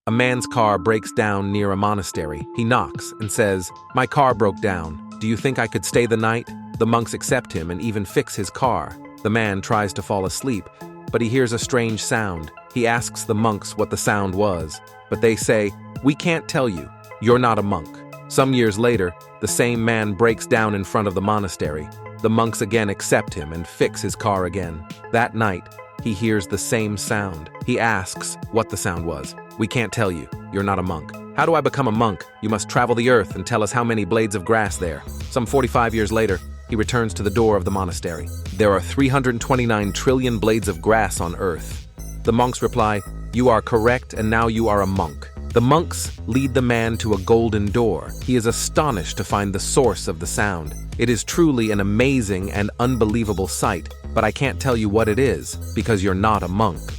A man's car breaks down near a monastery. He knocks and says, "My car broke down. Do you think I could stay the night?" The monks accept him and even fix his car. The man tries to fall asleep, but he hears a strange sound. He asks the monks what the sound was, but they say, "We can't tell you. You're not a monk." Some years later, the same man breaks down in front of the monastery. The monks again accept him and fix his car again. That night, he hears the same sound. He asks what the sound was. "We can't tell you. You're not a monk." "How do I become a monk?" "You must travel the earth and tell us how many blades of grass there." Some 45 years later, he returns to the door of the monastery. "There are 329 trillion blades of grass on earth." The monks reply, "You are correct, and now you are a monk." The monks lead the man to a golden door. He is astonished to find the source of the sound. It is truly an amazing and unbelievable sight, but I can't tell you what it is because you're not a monk.